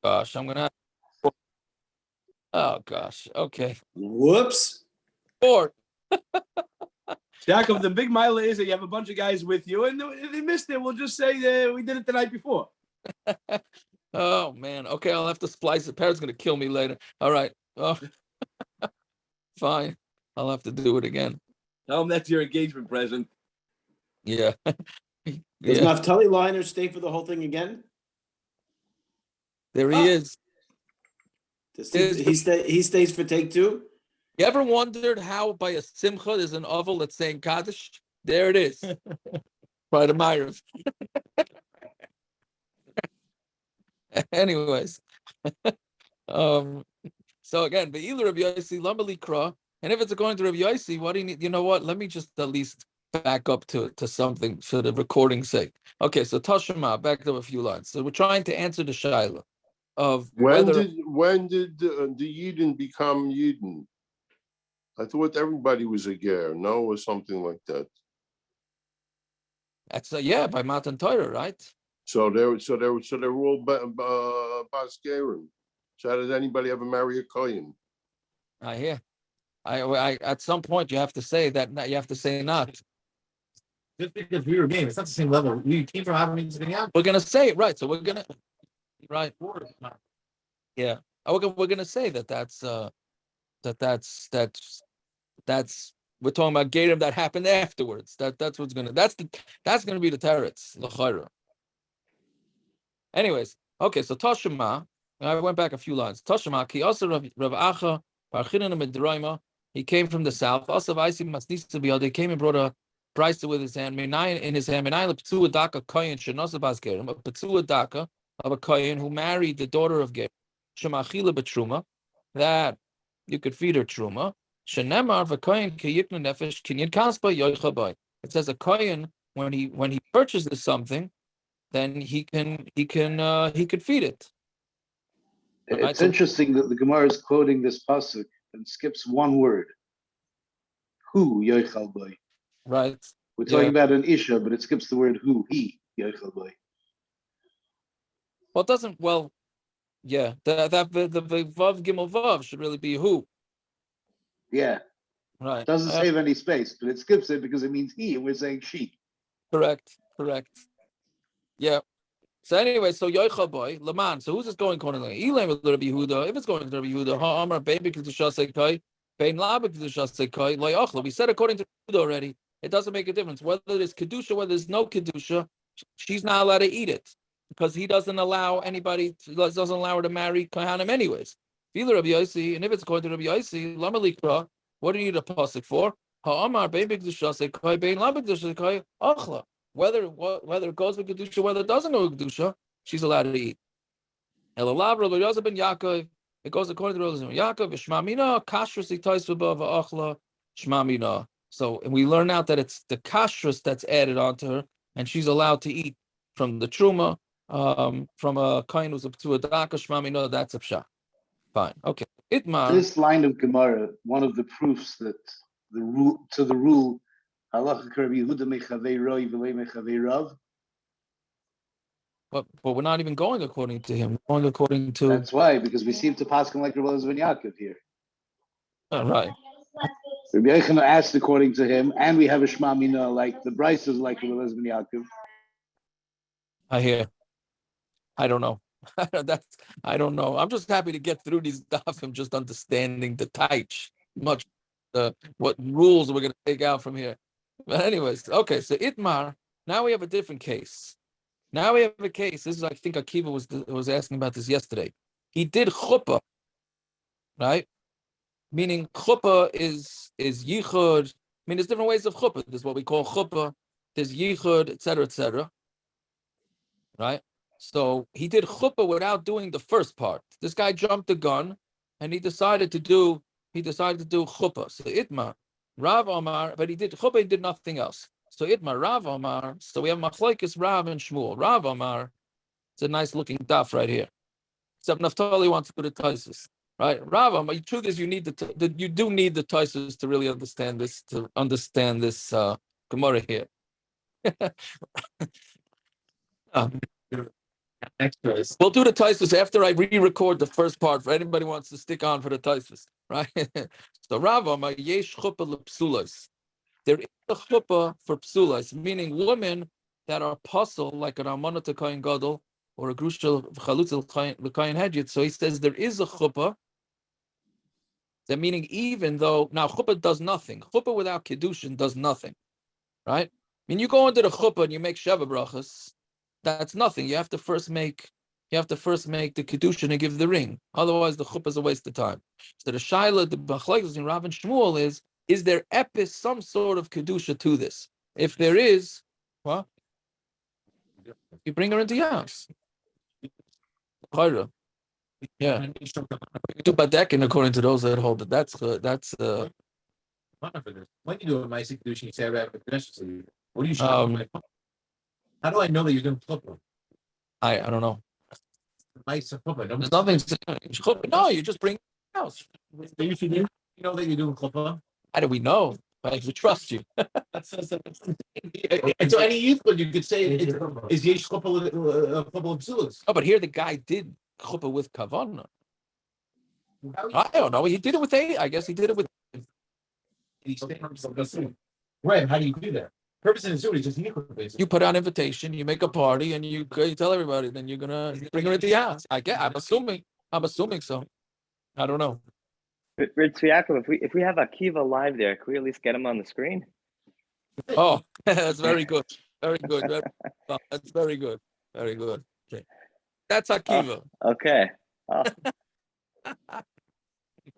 gosh, I'm gonna. Oh gosh. Okay. Whoops. 4. Jacob, the big mile is that you have a bunch of guys with you, and if they missed it, we'll just say we did it the night before. Oh man. Okay, I'll have to splice it. Parrot's gonna kill me later. All right. Oh, fine. I'll have to do it again. Tell them that's your engagement present. Yeah. Does Naftali Liner stay for the whole thing again? There he is. He stays for take 2? You ever wondered how by a simcha there's an oval that's saying Kaddish? There it is. By the marries. Anyways. So again, Ve'ilu Rabbi Yossi, Lama Likra, and if it's according to Rabbi Yossi, what do you need? You know what? Let me just at least back up to something for the recording's sake. Okay, so Tashema, backed up a few lines. So we're trying to answer the shaila of when did the Yidden become Yidden? I thought everybody was a ger, no, or something like that. That's by Matan Torah, right? So they were all bas geirem. So how did anybody ever marry a kohen? I hear. I at some point you have to say that. You have to say not. Just because we were game, it's not the same level. We came from having something out. We're gonna say it right. So we're gonna right. Yeah. We're gonna say that's we're talking about geirem that happened afterwards. That's what's gonna that's gonna be the teretz l'chayra. Anyways, okay. So Tashema, I went back a few lines. Tashema ki also Rav Acha parchinan medraima. He came from the south. Also, Vaisi Masnisa Biyad. He came and brought a price with his hand. In his hand, Menai Leptzua Daka kohen shenasa bas geirem. A Ptzua Daka of a kohen who married the daughter of geirem. Shemachila betrumah, that you could feed her trumah. Shenemar v'kohen kiyiknu nefesh kinyan kaspa yoicha bay. It says a kohen when he purchases something, then he could feed it. It's interesting that the Gemara is quoting this pasuk and skips one word. Who yoichal bay. Right. We're talking about an isha, but it skips the word who, he yoichal bay. Well, it doesn't. Well, yeah. The vav gimel vav should really be who. Yeah. Right. Doesn't save any space, but it skips it because it means he, and we're saying she. Correct. Yeah. So anyway, so Yoicha boy, Laman. So who's this going accordingly? Elam with Rabbi Yehuda. If it's going to Rabbi Yehuda, Ha'amar baby kedusha sekai, bein laba kedusha sekai, loyachla. We said according to Yehuda already. It doesn't make a difference whether there's kedusha, whether there's no kedusha. She's not allowed to eat it because he doesn't allow doesn't allow her to marry kohanim anyways. Fila Rabbi Yossi, and if it's according to Rabbi Yossi, lama likra. What do you need a pasuk for? Ha'amar baby kedusha sekai, bein laba kedusha sekai, achla. Whether it goes with kedusha, whether it doesn't go with kedusha, she's allowed to eat. Elalav Rabbi Yosef ben Yaakov. It goes according to Rabbi Yosef ben Yaakov. Shmamina kashrus itais v'achla shmamina. So and we learn out that it's the kashrus that's added onto her, and she's allowed to eat from the trumah, from a kohen who's up to a daka shmamina. That's a pshat. Fine. Okay. Itmar. This line of Gemara, one of the proofs that the rule. But we're not even going according to him. We're going according to. That's why, because we seem to pass like Rabbi Elazar ben Yaakov here. All right. Rabbi Yochanan asked according to him, and we have a Shema Mina like the Bryce is like Rabbi Elazar ben Yaakov. I hear. I don't know. I don't know. I'm just happy to get through these stuff. I'm just understanding the taich much. What rules we're going to take out from here. But anyways, okay, so Itmar, now we have a different case. Now we have a case. This is, I think Akiva was asking about this yesterday. He did chuppa, right? Meaning chuppa is yichud. I mean, there's different ways of chuppa. There's what we call chuppa. There's yichud, etc., right? So he did chuppa without doing the first part. This guy jumped the gun, and he decided to do chuppa. So Itmar. Rav Omar, but he did chuppa, he did nothing else. So Itmar, Rav Omar, so we have Machlokes, Rav and Shmuel. Rav Omar, it's a nice looking daf right here. Except Naftali wants to put a Taisus, right? Rav Omar, the truth is you do need the Taisus to really understand this, Gemara here. Extras. We'll do the Tosfos after I re-record the first part for anybody who wants to stick on for the Tosfos, right? So Rava, my yesh chuppa lepsulas. There is a chuppa for psulas, meaning women that are puzzle like an almana to kohen gadol or a grusha chalutz l'kohen hedjit. So he says there is a chuppa. That meaning even though now chuppa does nothing. Chuppa without kedusha does nothing, right? I mean, you go into the chuppa and you make sheva brachas. That's nothing. You have to first make the kedusha and give the ring. Otherwise, the chuppa is a waste of time. So the shaila, the Machlokes in Rava and Shmuel is there epis some sort of kedusha to this? If there is, well, you bring her into your house. Chayra. Yeah. You do badekin according to those that hold it. That's When you do a ma'aseh kedusha, you say about the kedusha. What do you show? How do I know that you're doing chuppa? I don't know. Ma'aseh chuppa. There's nothing. No, you just bring it to your house. You should do. You know that you're doing chuppa. How do we know? I trust you. And so any youth, but you could say is yesh chuppa of psulas. Oh, but here the guy did chuppa with kavanah. I don't know. He did it with I guess he did it with. Right? How do you do that? Purpose and assur is just basically. You put out an invitation, you make a party, and you tell everybody. Then you're gonna bring her into the house. I'm assuming so. I don't know. Rich Yaakov, if we have Akiva live there, can we at least get him on the screen? Oh, that's very good. Very good. That's very good. Very good. Okay. That's Akiva. Okay. Oh.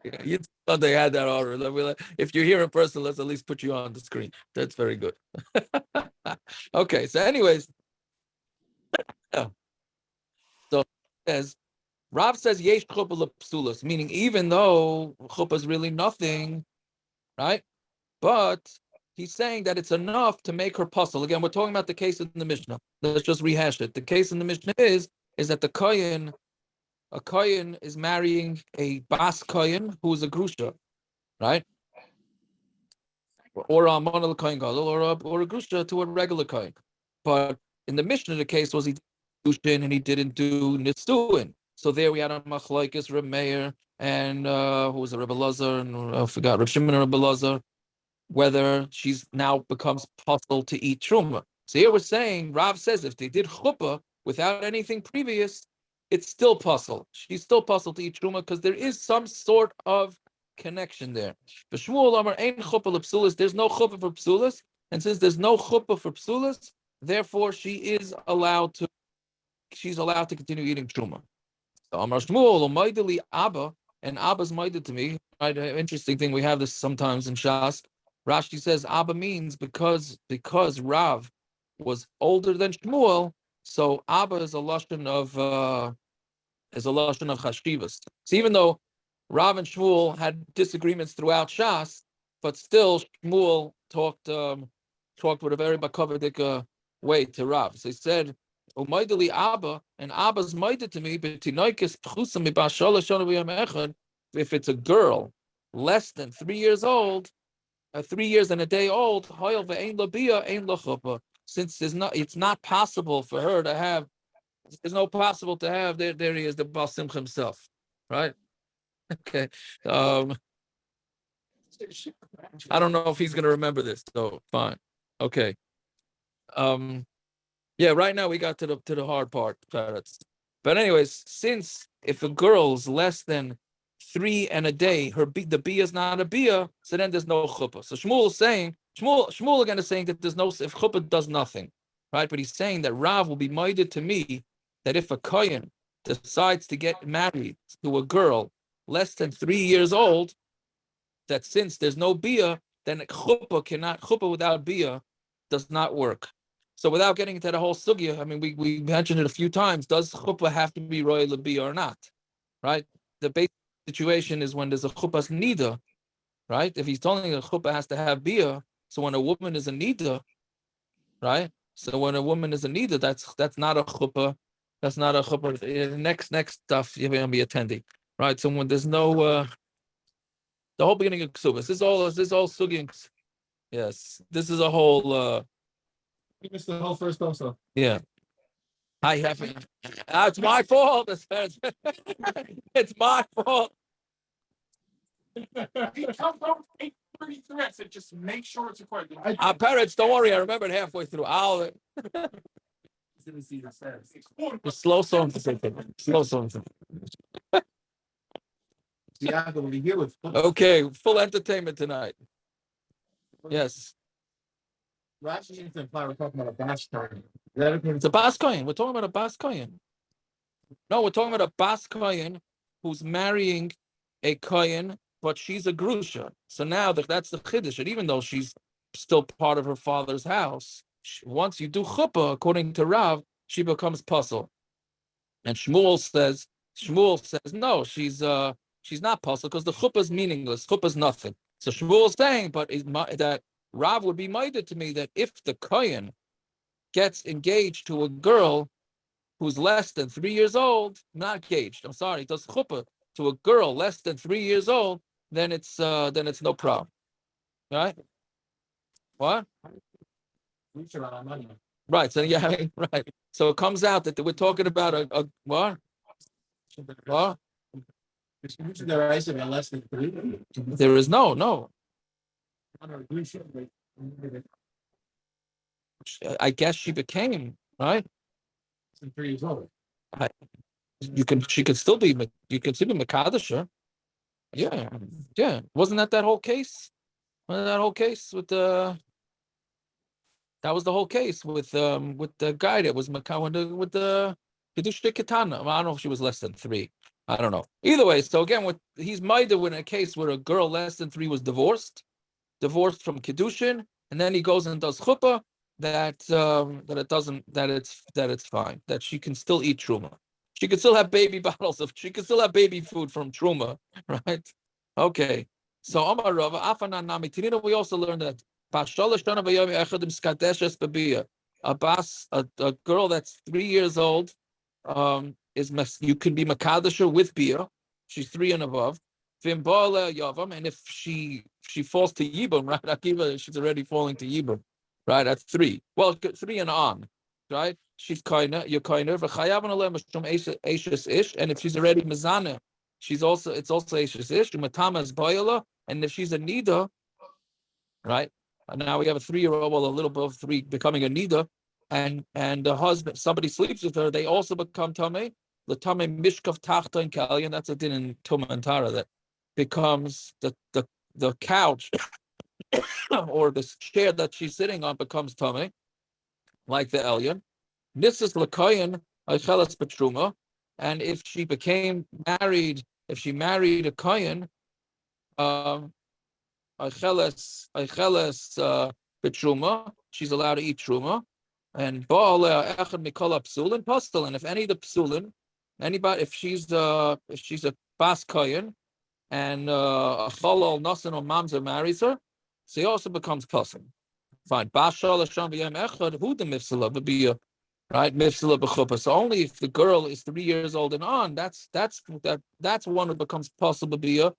Yeah, you thought they had that order. If you're here in person, let's at least put you on the screen. That's very good. Okay, so anyways, so says Rav says yesh chuppa lepsulas, meaning even though chuppa is really nothing, right? But he's saying that it's enough to make her puzzle. Again, we're talking about the case in the Mishnah. Let's just rehash it. The case in the Mishnah is that a kohen is marrying a bas kohen who is a grusha, right? Or a monol kohen gadol, or a grusha to a regular kohen. But in the Mishnah, the case was he did kedushin and he didn't do nitzuin. So there we had a Machlokes, Reb Meir, and who was a Rebbe Lazar, and I forgot, Reb Shimon and Rebbe Lazar, whether she's now becomes possible to eat trumah. So here we're saying, Rav says if they did chuppa without anything previous, it's still possible. She's still possible to eat trumah because there is some sort of connection there. For Shmuel Amar ein chuppa lepsulas, there's no chuppa for psulas, and since there's no chuppa for psulas, therefore she's allowed to continue eating trumah. So Amar Shmuel umaydeli Abba, and Abba's mayded to me. Right, an interesting thing, we have this sometimes in Shas. Rashi says Abba means because Rav was older than Shmuel, so Abba is a lashon of chashivas. So even though Rav and Shmuel had disagreements throughout Shas, but still Shmuel talked with a very bakavidik way to Rav. So he said, "Umaydeli Abba," and Abba's mayded to me, but tinoikis pchusa miba shalosh shana v'yom echad. If it's a girl less than 3 years old, 3 years and a day old, since it's not possible for her to have, there he is, the Baal Simcha himself, right? Okay. I don't know if he's going to remember this, so fine. Okay. Yeah, right now we got to the hard part. But anyways, since if a girl's less than 3 and a day, the bia is not a bia, so then there's no chuppa. So Shmuel again is saying that there's no, if chuppa does nothing, right? But he's saying that Rav will be minded to me that if a kohen decides to get married to a girl less than 3 years old, that since there's no bia, then chuppa without bia does not work. So without getting into the whole sugya, I mean, we mentioned it a few times. Does chuppa have to be royal bia or not? Right? The basic situation is when there's a chuppa's nida, right? If he's telling a chuppa has to have bia, so when a woman is a nida, right? So when a woman is a nida, that's not a chuppa. That's not a chuppa. Next stuff you're going to be attending, right? So when there's no the whole beginning of ksubas, this is all sugying. Yes, this is a whole. You missed the whole first also. Yeah. I haven't. It's my fault. It's my fault. Just make sure it's recorded. Parents, don't worry. I remembered halfway through. I'll just slow songs. Slow songs. Okay, full entertainment tonight. Yes. Rashi seems to imply we're talking about a bas kohen. It's a bas kohen. We're talking about a bas kohen. No, we're talking about a bas kohen who's marrying a kohen, but she's a grusha. So now that's the chiddush. And even though she's still part of her father's house, once you do chuppa, according to Rav, she becomes puzzle. And Shmuel says no, she's not puzzle because the chuppa is meaningless. Chuppa is nothing. So Shmuel's saying, but that Rav would be minded to me that if the kohen gets engaged to a girl who's less than 3 years old, not engaged, I'm sorry, does chuppa to a girl less than 3 years old, then it's no problem. Right? What? Right. So yeah, right. So it comes out that we're talking about a what? What? There is no. I guess she became, right? 3 years old. She could still be Makadasha. Yeah. Wasn't that whole case? Wasn't that whole case with that was the whole case with the guy that was Makad with the kedusha Katana. I don't know if she was less than 3. I don't know. Either way, so again, he's meider in a case where a girl less than 3 was divorced from kedushin, and then he goes and does chuppa. That it's fine. That she can still eat trumah. She can still have baby bottles she can still have baby food from trumah, right? Okay. So Amar Rava, Afanan Nami Tinina, we also learned that a girl that's 3 years old, you can be makadasha with bia. She's 3 and above. And if she falls to yibum, right? Akiva, she's already falling to yibum, right? That's 3. Well, 3 and on, right? She's you're ish, and if she's already mezana, it's also ishes ish. And if she's a nida, right? And now we have a 3-year-old, well, a little above 3, becoming a nida, and the husband, somebody sleeps with her, they also become tamei. The tamei mishkav tachta and kalyan. That's a din in Tumah and Tara that becomes the couch or the chair that she's sitting on becomes tamei, like the elyon. Nisas l'kohen aichelas betruma, and if she married a kohen, aichelas betruma, she's allowed to eat truma, and ba'aleh echad mikol psulin pastel, and if any of the psulin, anybody, if she's a bas kohen, and a chalal nasan or mamzer marries her, so he also becomes pastel. Fine. Bashal Hashem b'yem echad hu the mifsala b'biyah, right? Mifsala b'chuppa. So only if the girl is 3 years old and on, that's one who becomes pastel b'biyah.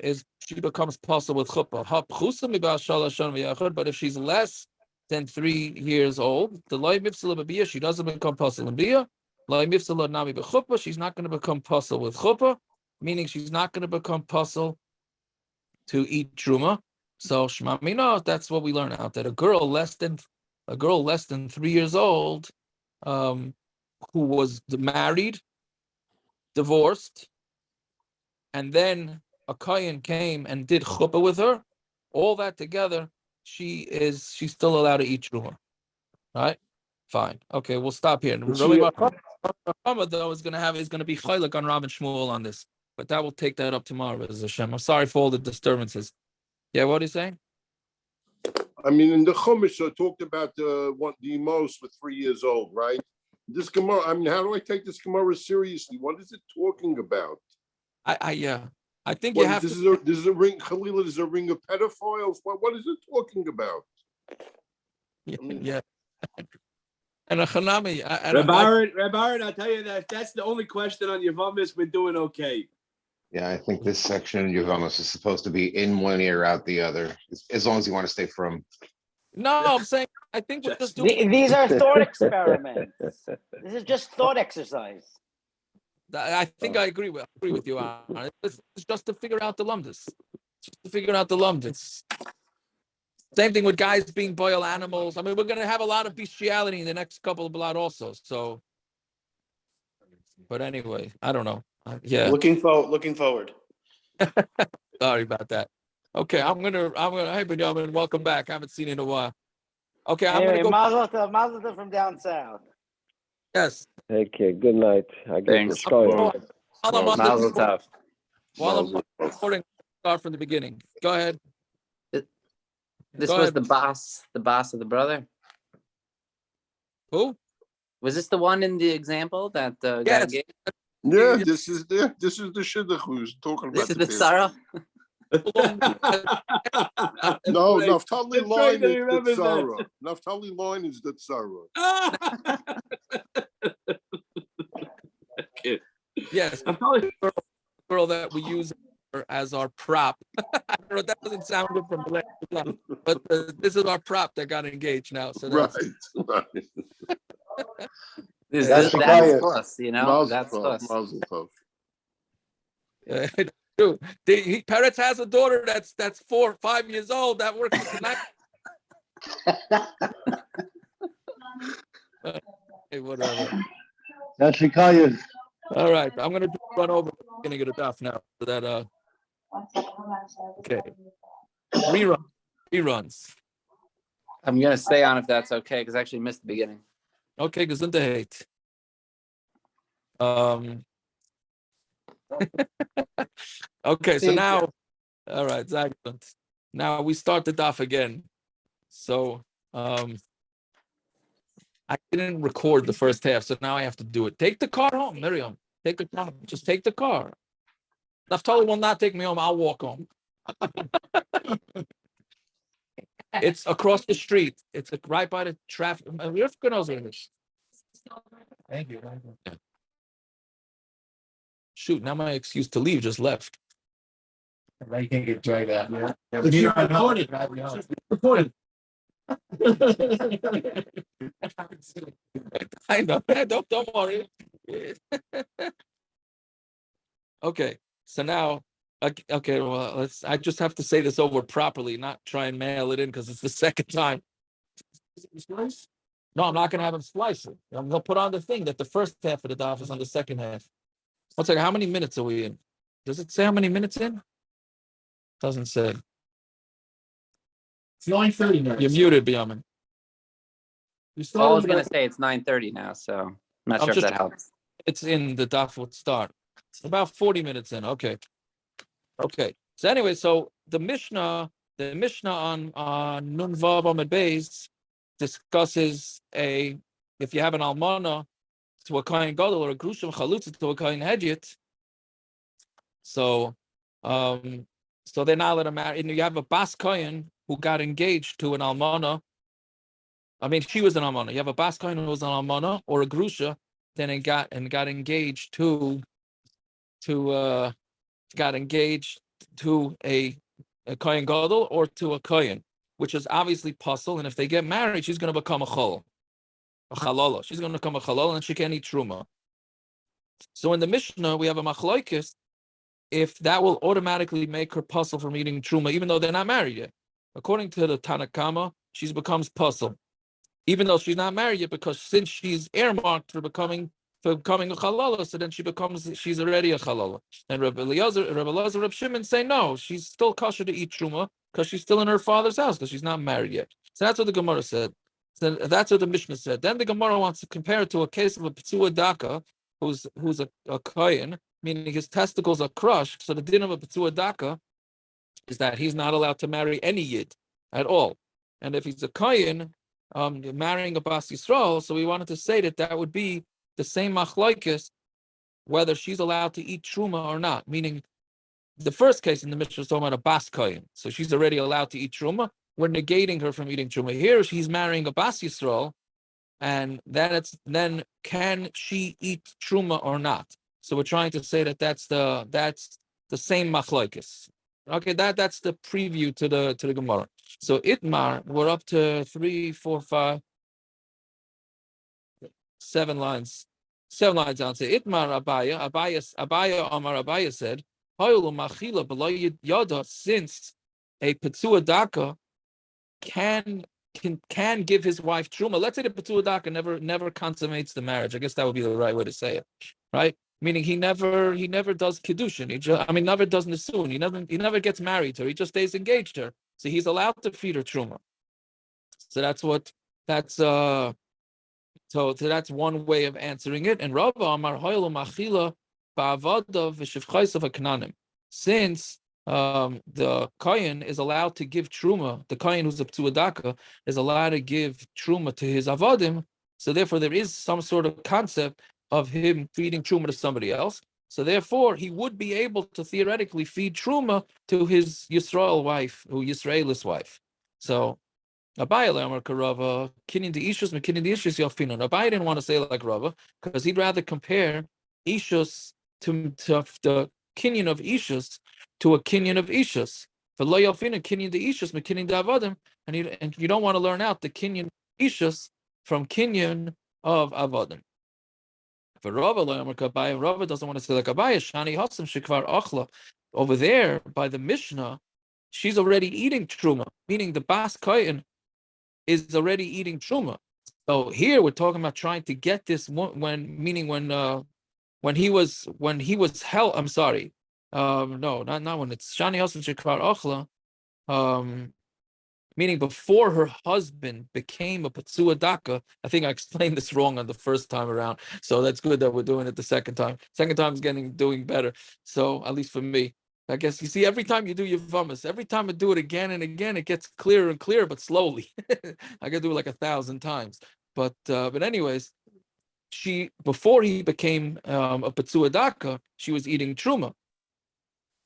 Is she becomes pastel with chuppa. But if she's less than 3 years old, the loy mifsala b'biyah, she doesn't become pastel b'biyah. Loy mifsala nami b'chuppa, she's not going to become pastel with chuppa, meaning she's not going to become pastel to eat truma. So Shema Mina, that's what we learn out, that a girl less than 3 years old, who was married, divorced, and then a kohen came and did chuppa with her, all that together, she's still allowed to eat truma. Right? Fine. Okay, we'll stop here. Rava though is going to be chaylik on Rav and Shmuel on this, but we'll take that up tomorrow as Hashem. I'm sorry for all the disturbances. Yeah, what are you saying? I mean, in the Chumash, I talked about the most with 3 years old, right? This Gemara, I mean, how do I take this Gemara seriously? What is it talking about? I think you have this is a ring, Khalila, this is a ring of pedophiles. What is it talking about? Yeah. And a Chanami. Reb Aaron, I'll tell you that if that's the only question on Yevamos, we're doing okay. Yeah, I think this section of Yevamos is supposed to be in one ear, out the other, as long as you want to stay from. No, I'm saying I think we're just Just- doing. These are thought experiments. This is just thought exercise. I think I agree with you on it. It's just to figure out the lumdus. Just to figure out the lumdus. Same thing with guys being boiled animals. I mean, we're going to have a lot of bestiality in the next couple of blood also. So, but anyway, I don't know. Yeah. Looking forward. Sorry about that. Okay, I'm gonna. Hey, Benjamin, welcome back. I haven't seen you in a while. Okay, I'm Anyway, gonna go. Mazel tov from down south. Yes. Okay, good night. I guess Thanks. it's going. While I'm on Mazel the tov. while I'm Mazel tov. recording, start from the beginning. Go ahead. This Go was ahead. the boss of the brother. Who? Was this the one in the example that got Yes. engaged? Yeah, this is the shidduch who's talking about This is the test. Sarah. No, Right. Naftali It's line great that is he the remembers that. tzara. Naftali line is the tzara. Kid. Yes. I'm telling you. Girl that we use as our prop. I don't know. That doesn't sound good from the last time, but this is our prop that got engaged now. So Right, that's right. That's That's Shikayas. plus, you know. Mazel That's tov, plus. mazel tov. Dude, Peretz has a daughter that's 4 or 5 years old that works at the night. Hey, whatever. That's Shikayas. All right, I'm gonna run over the beginning of the daf now. So that okay. Reruns. I'm gonna stay on if that's okay, because I actually missed the beginning. Okay, gesundheit. Okay, so now, all right, excellent. Now we start the daf again. So I didn't record the first half, so now I have to do it. Take the car home, Miriam. Take the car. Just take the car. Naftali will not take me home. I'll walk home. It's across the street. It's right by the traffic. Thank you. Yeah. Shoot, now my excuse to leave just left. You can't get dragged out. But you're recording. Recording. I know. Don't worry. Okay, so now, okay, well, I just have to say this over properly, not try and mail it in because it's the second time. No, I'm not going to have him slice it. I'm going to put on the thing that the first half of the daf is on the second half. One second, how many minutes are we in? Does it say how many minutes in? Doesn't say. It's 9:30 now. You're muted, Biamin. Paul was gonna say it's 9:30 now, so I'm not sure if that helps. It's in the daf would start. About 40 minutes in. Okay. Okay. So anyway, so the Mishnah on Nun Vav Amud Beis discusses if you have an almana to a kohen gadol or a grusha chalutza to a kohen hedyot. So they're not allowed to marry. And you have a bas kohen who got engaged to an almana. I mean, she was an almana. You have a bas kohen who was an almana or a grusha, then it got engaged to a kohen gadol or to a kohen, which is obviously puzzle. And if they get married, she's going to become a chalala. She's going to become a chalala, and she can't eat trumah. So in the Mishnah, we have a Machlokes if that will automatically make her puzzle from eating trumah, even though they're not married yet. According to the Tanakama, she becomes puzzle, even though she's not married yet, because since she's earmarked for becoming a chalala, so then she's already a chalala. And Rabbi Elazar, Reb Shimon say no, she's still kosher to eat truma because she's still in her father's house because she's not married yet. So that's what the Gemara said. So that's what the Mishnah said. Then the Gemara wants to compare it to a case of a p'tzua daka who's a kohen, meaning his testicles are crushed. So the din of a p'tzua daka is that he's not allowed to marry any yid at all. And if he's a kohen, marrying a bas Yisrael, so we wanted to say that would be the same machlokes, whether she's allowed to eat truma or not. Meaning, the first case in the Mishnah is talking about a bas kohen, so she's already allowed to eat truma. We're negating her from eating truma. Here, she's marrying a bas Yisrael, and then can she eat truma or not? So we're trying to say that's the same machlokes. Okay, that's the preview to the Gemara. So Itmar, we're up to 3, 4, 5, 7 lines. 7 lines down. So Itmar Abaya Amar Abaya said, Hoylu Machila below Yada, since a Petzua Daka can give his wife truma. Let's say the Petzua Daka never consummates the marriage. I guess that would be the right way to say it, right? Meaning he never does kedusha. Never does assur. He never gets married to her. He just stays engaged to her. So he's allowed to feed her truma. So that's one way of answering it. And Rava Amar Hoylu Machila Ba'avada v'shivchais of Kananim. Since the kohen is allowed to give truma, the kohen who's a p'tuadaka is allowed to give truma to his avadim, so therefore there is some sort of concept of him feeding truma to somebody else. So therefore he would be able to theoretically feed truma to his Yisrael wife, Yisraelis wife. So Abaya le'amar Rava, kinyan the ishus, mekinyan the ishus yofinon. Abaya didn't want to say like Rava because he'd rather compare ishus to the kinyan of ishus to a kinyan of ishus. For lo yofinon kinyan the ishus, mekinyan the avadim, and you don't want to learn out the kinyan ishus from kinyan of avadim. For Rava le'amar Abaya, Rava doesn't want to say like Abaya. Shani hasam shekvar achla. Over there by the Mishnah, she's already eating truma, meaning the bas kohen is already eating truma. So here we're talking about trying to get this when he was held. I'm sorry, no, not when it's shani hasan shekvar ochla. Meaning before her husband became a Petzua Daka. I think I explained this wrong on the first time around, so that's good that we're doing it the second time. Second time is doing better. So at least for me, I guess you see every time you do Yevamos, every time I do it again and again, it gets clearer and clearer, but slowly. I gotta do it like 1,000 times. But anyways, before he became a Petzua Daka, she was eating truma,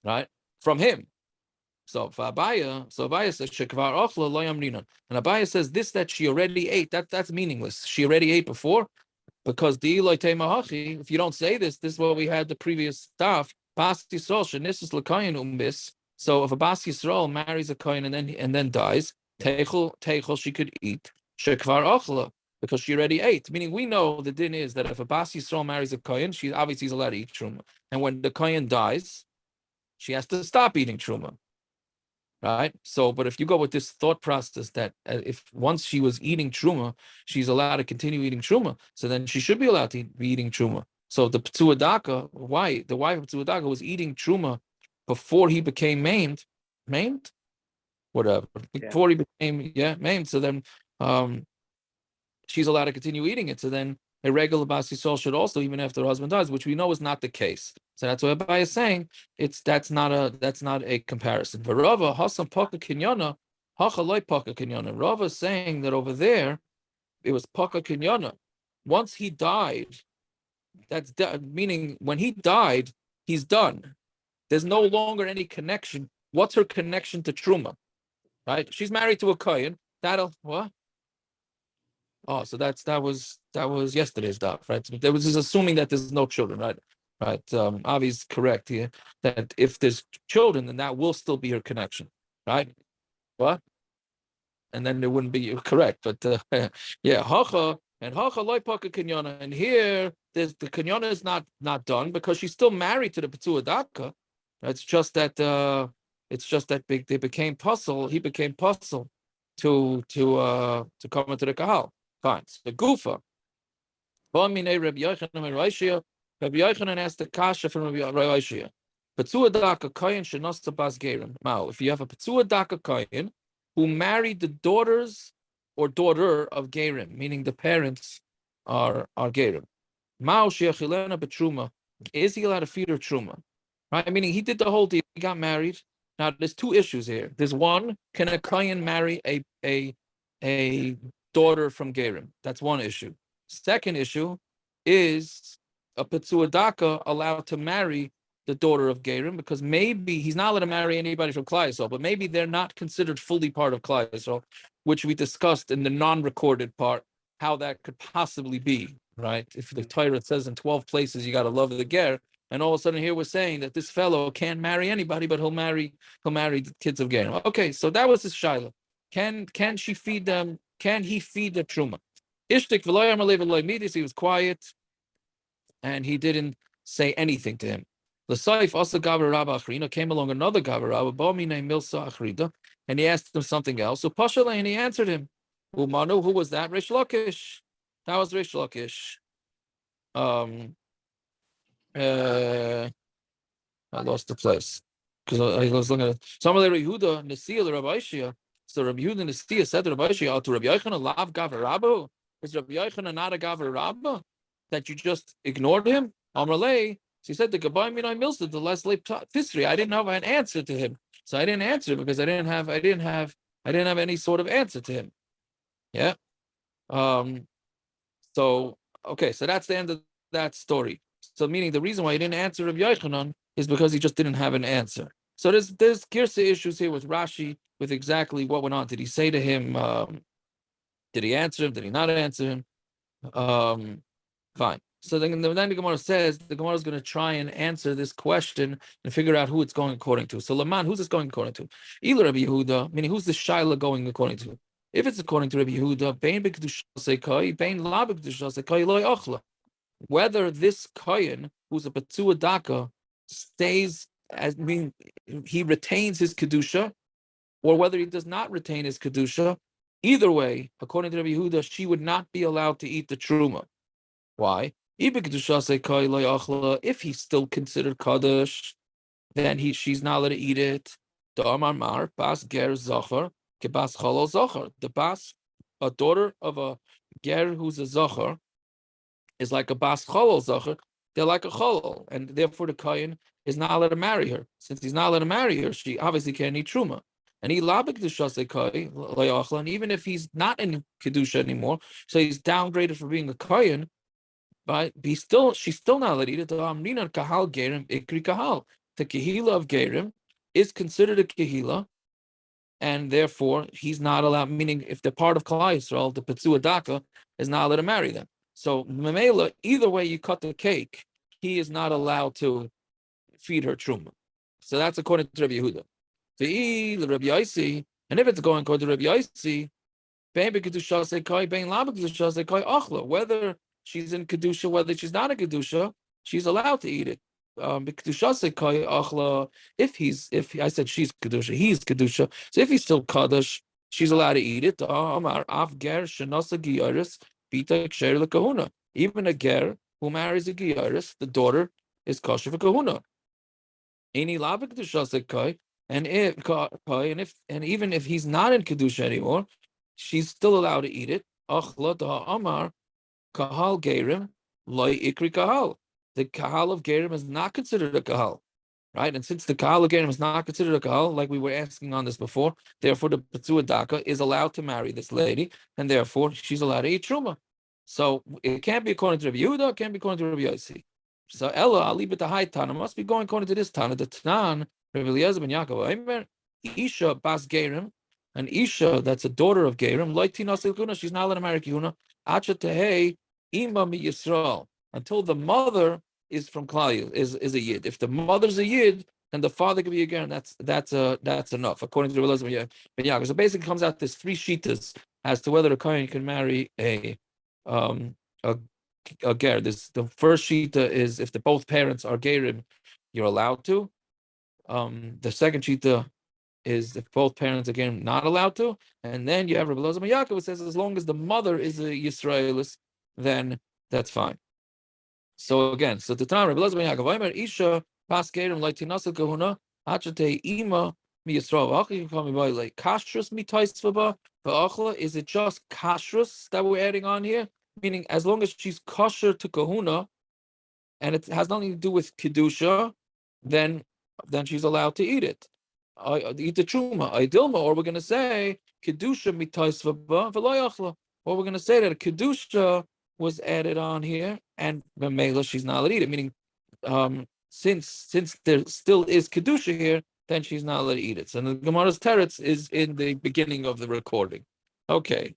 right, from him. So Abaya says shekvar ochla lo yamrinan, and Abaya says this that she already ate. That's meaningless. She already ate before, because the Eloi Teimahachi. If you don't say this is what we had the previous stuff. Bas Yisrael shenisus l'kohen umbis. So if a Bas Yisrael marries a kohen and then dies, teichel she could eat shekvar ochla because she already ate. Meaning we know the din is that if a Bas Yisrael marries a kohen, she obviously is allowed to eat truma, and when the kohen dies, she has to stop eating truma. Right. So, but if you go with this thought process that if once she was eating truma, she's allowed to continue eating truma, so then she should be allowed to be eating truma. So the Petzua Daka, why the wife of Petzua Daka was eating truma before he became maimed, whatever. Before he became maimed. So then, she's allowed to continue eating it. So then a regular Bas Yisrael should also, even after her husband dies, which we know is not the case. So that's what Abaya is saying. That's not a comparison. But Rava Hasam Paka Kinyana, Hachaloi Paka Kinyana. Rava is saying that over there it was Paka Kinyana. Once he died, meaning when he died, he's done. There's no longer any connection. What's her connection to truma? Right? She's married to a kohen. That'll what? Oh, so that was yesterday's daf, right? So there was just assuming that there's no children, right? Right. Avi's correct here that if there's children, then that will still be her connection, right? What? And then there wouldn't be correct, but hacha loy paka kinyana, and here the kinyana is not done because she's still married to the Petzua Daka. It's just that they became puzzle. He became puzzle to come into the kahal. Fine. So Gufa. Rabbi Yochanan asked the kasha from Rabbi Oshiyah. Petzua Daka kohen shenos bas geirem. Now, if you have a Petzua Daka kohen who married the daughters or daughter of geirem, meaning the parents are geirem. Mao sheachilena betruma. Is he allowed to feed her truma? Right? Meaning he did the whole deal. He got married. Now there's two issues here. There's one: can a kohen marry a daughter from geirem? That's one issue. Second issue is a Petzua Daka allowed to marry the daughter of geirem, because maybe he's not allowed to marry anybody from Klal Yisrael, but maybe they're not considered fully part of Klal Yisrael, which we discussed in the non-recorded part, how that could possibly be, right? If the Torah says in 12 places you got to love the ger, And all of a sudden here we're saying that this fellow can't marry anybody, but he'll marry the kids of geirem. Okay, so that was his shaila. Can she feed them? Can he feed the trumah? Ishtik v'loyam alev v'loy, he was quiet and he didn't say anything to him. L'saif also gaver Rabba Achrina, came along another gaver Rabba, Ba'minei Milsa Achrida, and he asked him something else. So Pashala, and he answered him. Umanu, who was that? Rish Lakish. That was Rish Lakish. I lost the place because I was looking at some of the Yehuda Nesiya the Rabbi Oshiyah. So Rabbi Yehuda Nesiya said to Rabbi Oshiyah, "To Rabbi Yochanan lav gaver Rabba? Is Rabbi Yochanan not a gaver Rabba that you just ignored him?" Amrlei. So he said, "The Gabay Minay Milsa the less late history. I didn't have an answer to him, so I didn't answer because I didn't have any sort of answer to him." Yeah. So okay, so that's the end of that story. So meaning the reason why he didn't answer Rabbi Yochanan is because he just didn't have an answer. So there's girsa issues here with Rashi with exactly what went on. Did he say to him? Did he answer him? Did he not answer him? Fine. So then the Gemara says the Gemara is going to try and answer this question and figure out who it's going according to. So Laman, who's this going according to? Ila Rabbi Yehuda, meaning who's the Shaila going according to? If it's according to Rabbi Yehuda, Bein b'kedusha sekai, Bein la b'kedusha sekai loy ochla. Whether this kohen, who's a Patsua Daka, stays he retains his kedusha, or whether he does not retain his kedusha, either way, according to Rabbi Yehuda, she would not be allowed to eat the trumah. Why? If he's still considered kaddish, then she's not allowed to eat it. The bas, a daughter of a ger who's a zachar, is like a bas cholol zachar. They're like a cholol, and therefore the kohen is not allowed to marry her. Since he's not allowed to marry her, she obviously can't eat truma. And he labik kedusha, and even if he's not in kedusha anymore, so he's downgraded for being a kohen, but she's still not allowed to eat it. The amrinan kahal geirem ikri kahal. The kehila of geirem is considered a kehila, and therefore he's not allowed. Meaning, if they're part of Klal Yisrael, the Petzua Daka is not allowed to marry them. So Mamela, either way you cut the cake, he is not allowed to feed her truma. So that's according to Rabbi Yehuda. And if it's going according to Rabbi Yaisi, whether she's in kedusha, whether she's not in kedusha, she's allowed to eat it. If I said she's kedusha, he's kedusha. So if he's still kaddish, she's allowed to eat it. Even a ger who marries a geiris, the daughter is kosher for kahuna. And even if he's not in kedusha anymore, she's still allowed to eat it. Kahal geirem loy ikri kahal. The kahal of geirem is not considered a kahal, right? And since the kahal of geirem is not considered a kahal, like we were asking on this before, therefore the Petzua Daka is allowed to marry this lady, and therefore she's allowed to eat truma. So it can't be according to Rabbi Yehuda, it can't be according to Rabbi Yossi. So Ella, I'll leave it to high Tana. Must be going according to this Tana. The Tanan, Rabbi Eliezer ben Yaakov, Isha bas geirem, an Isha that's a daughter of geirem, she's not allowed to marry Kihuna, ima mi Yisrael, until the mother is from Klal, is a yid. If the mother's a yid, then the father could be a ger. That's enough, according to Rabbi Eliezer ben Yaakov. So basically, it comes out there's three shitas as to whether a kohen can marry a ger. The first shita is if both parents are gerim, you're allowed to. The second shita is if both parents are gerim, not allowed to. And then you have Rabbi Eliezer ben Yaakov who says as long as the mother is a Yisraelis, then that's fine. So again, so the time Rabbi Eliezer ben Yaakov Omer Isha pas gerim like tinasel kahuna achate ima mi Yisrael v'achli call me by like kashrus mitaisvaba v'achla. Is it just kashrus that we're adding on here? Meaning, as long as she's kosher to kahuna, and it has nothing to do with kedusha, then she's allowed to eat it. Eat the truma. Dilma, or we're going to say kedusha mitaisvaba v'loyachla, or we're going to say that a kedusha was added on here, and Mamela she's not allowed to eat it. Meaning, since there still is kedusha here, then she's not allowed to eat it. So the Gemara's teretz is in the beginning of the recording. Okay.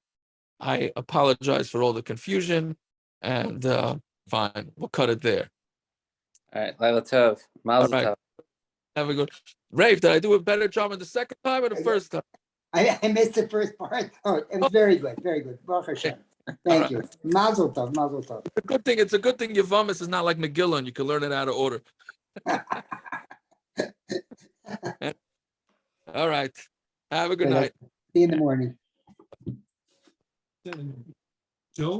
I apologize for all the confusion, and fine, we'll cut it there. All right, Laila Tov. Mazel right. tov. Have a good. Rafe, did I do a better job in the second time or the first time? I missed the first part. Oh, it was very good, very good. Baruch Hashem. Thank you. Mazel tov, mazel tov. It's a good thing Yevamos is not like Megillah and you can learn it out of order. All right. Have a good night. See you in the morning. Joe?